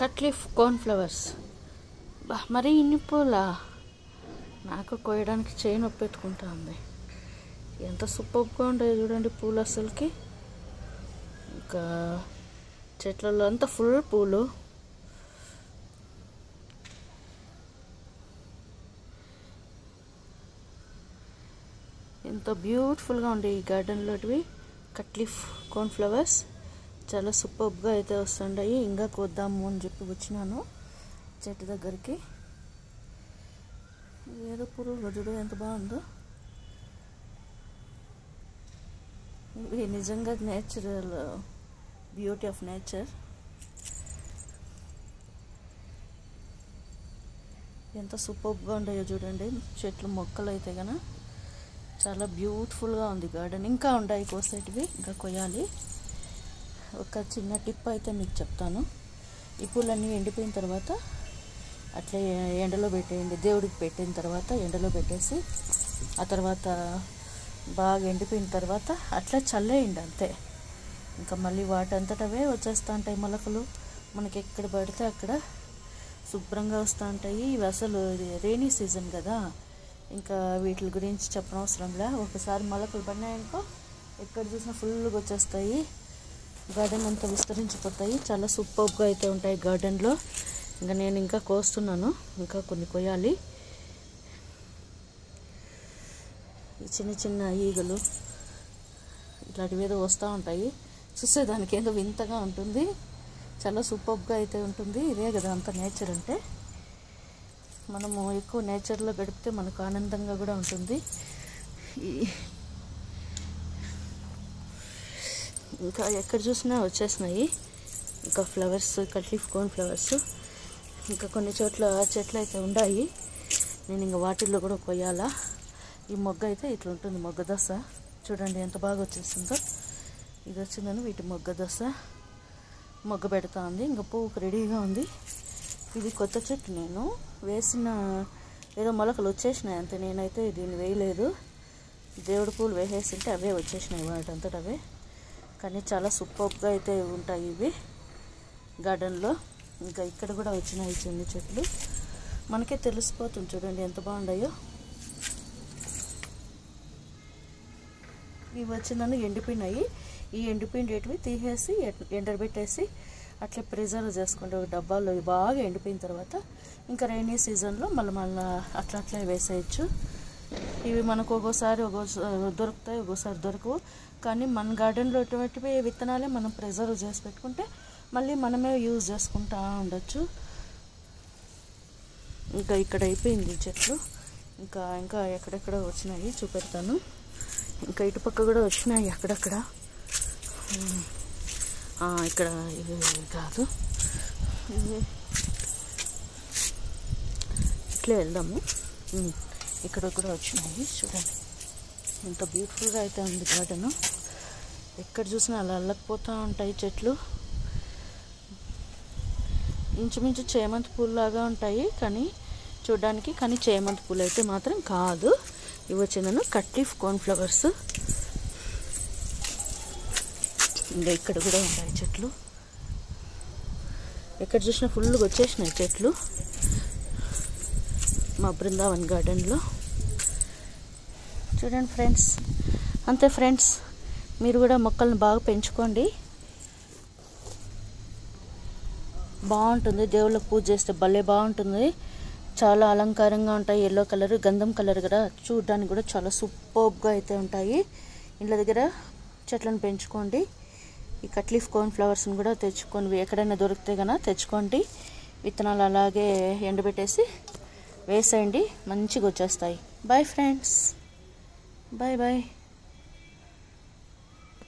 కట్లీఫ్ corn flowers. మరి ఇన్ని పూలా, నాకు కోయడానికి చేయి నొప్పి పెట్టుకుంటా ఉంది. ఎంత సూపర్గా ఉంటాయి చూడండి పూలు అసలుకి. ఇంకా చెట్లలో అంతా ఫుల్ పూలు. ఎంత బ్యూటిఫుల్గా ఉండే ఈ గార్డెన్లోటివి కట్లీఫ్ కార్న్ ఫ్లవర్స్. చాలా సూపర్గా అయితే వస్తుంటాయి. ఇంకా కొద్దాము అని చెప్పి వచ్చినాను చెట్టు దగ్గరికి. ఏదో పురుగు చూడు ఎంత బాగుందో. ఇవి నిజంగా నేచురల్ బ్యూటీ ఆఫ్ నేచర్. ఎంత సూపర్గా ఉంటాయో చూడండి చెట్లు, మొక్కలు అయితే కనుక చాలా బ్యూటిఫుల్గా ఉంది గార్డెన్. ఇంకా ఉన్నాయి కోసేటివి, ఇంకా కొయ్యాలి. ఒక చిన్న టిప్ అయితే మీకు చెప్తాను. ఈ పూలన్నీ ఎండిపోయిన తర్వాత అట్లే ఎండలో పెట్టేయండి. దేవుడికి పెట్టిన తర్వాత ఎండలో పెట్టేసి ఆ తర్వాత బాగా ఎండిపోయిన తర్వాత అట్లా చల్లేయండి అంతే. ఇంకా మళ్ళీ వాటంతటవే వచ్చేస్తూ ఉంటాయి మొలకలు. మనకి ఎక్కడ పడితే అక్కడ శుభ్రంగా వస్తూ ఉంటాయి. ఇవి అసలు రైనీ సీజన్ కదా, ఇంకా వీటి గురించి చెప్పనవసరంలా. ఒకసారి మొలకలు పడినాయనుకో ఎక్కడ చూసినా ఫుల్గా వచ్చేస్తాయి. గార్డెన్ అంతా విస్తరించిపోతాయి. చాలా సూపర్గా అయితే ఉంటాయి గార్డెన్లో. ఇంకా నేను ఇంకా కోస్తున్నాను, ఇంకా కొన్ని కొయ్యాలి. చిన్న చిన్న ఈగలు ఇట్లాంటివి ఏదో వస్తూ ఉంటాయి. చూసేదానికి ఏదో వింతగా ఉంటుంది, చాలా సూపర్గా అయితే ఉంటుంది. ఇదే కదా అంత నేచర్ అంటే. మనము ఎక్కువ నేచర్లో గడిపితే మనకు ఆనందంగా కూడా ఉంటుంది. ఇంకా ఎక్కడ చూసినా వచ్చేసినాయి ఇంకా ఫ్లవర్స్, కట్లీఫ్ కార్న్ ఫ్లవర్స్. ఇంకా కొన్ని చోట్ల చెట్లు అయితే ఉన్నాయి. నేను ఇంకా వాటిల్లో కూడా కొయ్యాలా. ఈ మొగ్గ అయితే ఇట్లా ఉంటుంది, మొగ్గ దశ చూడండి ఎంత బాగా వచ్చేసిందో. ఇది వచ్చిందని వీటి మొగ్గ దశ మొగ్గ పెడతా ఉంది. ఇంకా పువ్వుకు రెడీగా ఉంది. ఇది కొత్త చెట్టు, నేను వేసిన ఏదో మొలకలు వచ్చేసినాయి అంతే. నేనైతే దీన్ని వేయలేదు, దేవుడి పూలు వేసేసింటే అవే వచ్చేసినాయి వాటంతట అవే. కానీ చాలా సూపర్గా అయితే ఉంటాయి ఇవి గార్డెన్లో. ఇంకా ఇక్కడ కూడా వచ్చినాయి చిన్న చెట్లు, మనకే తెలిసిపోతుంది చూడండి ఎంత బాగున్నాయో. ఇవి వచ్చిందని ఎండిపోయినాయి. ఈ ఎండిపోయినవి తీసేసి ఎండబెట్టేసి అట్లా ప్రిజర్వ్ చేసుకుంటే ఒక డబ్బాలో బాగా ఎండిపోయిన తర్వాత ఇంకా రైనీ సీజన్లో మళ్ళీ అట్లా వేసేయచ్చు. ఇవి మనకు ఒక్కోసారి దొరుకుతాయి, ఒక్కోసారి దొరకవు. కానీ మన గార్డెన్లో ఎటువంటివి విత్తనాలే మనం ప్రిజర్వ్ చేసి పెట్టుకుంటే మళ్ళీ మనమే యూజ్ చేసుకుంటూ ఉండొచ్చు. ఇంకా ఇక్కడ అయిపోయింది చెట్లు. ఇంకా ఎక్కడెక్కడ వచ్చినాయి చూపెడతాను. ఇంకా ఇటుపక్క కూడా వచ్చినాయి అక్కడక్కడ. ఇక్కడ ఇవి కాదు, ఇట్లే వెళ్దాము. ఇక్కడ కూడా వచ్చినాయి చూడండి ఎంత బ్యూటిఫుల్గా అయితే ఉంది గార్డెను. ఎక్కడ చూసినా అలా అల్లకపోతూ ఉంటాయి చెట్లు. ఇంచుమించు చేమంతి పూలు లాగా ఉంటాయి కానీ చూడడానికి, కానీ చేమంతి పూలు అయితే మాత్రం కాదు. ఇవి వచ్చిందను కట్లీఫ్ కార్న్ ఫ్లవర్స్. ఇంకా ఇక్కడ కూడా ఉంటాయి చెట్లు, ఎక్కడ చూసినా ఫుల్గా వచ్చేసినాయి చెట్లు మా బృందావన్ గార్డెన్లో. చూడండి ఫ్రెండ్స్, అంతే ఫ్రెండ్స్, మీరు కూడా మొక్కలను బాగా పెంచుకోండి. బాగుంటుంది, దేవుళ్ళకి పూజ చేస్తే భలే బాగుంటుంది. చాలా అలంకారంగా ఉంటాయి. ఎల్లో కలర్, గంధం కలర్ కూడా చూడడానికి కూడా చాలా సూపర్గా అయితే ఉంటాయి. ఇంట్లో దగ్గర చెట్లను పెంచుకోండి. ఈ కట్లీఫ్ కార్న్ ఫ్లవర్స్ని కూడా తెచ్చుకొని ఎక్కడైనా దొరికితే కనుక తెచ్చుకోండి. విత్తనాలు అలాగే ఎండబెట్టేసి వేసేయండి, మంచిగా వచ్చేస్తాయి. Bye friends, bye bye.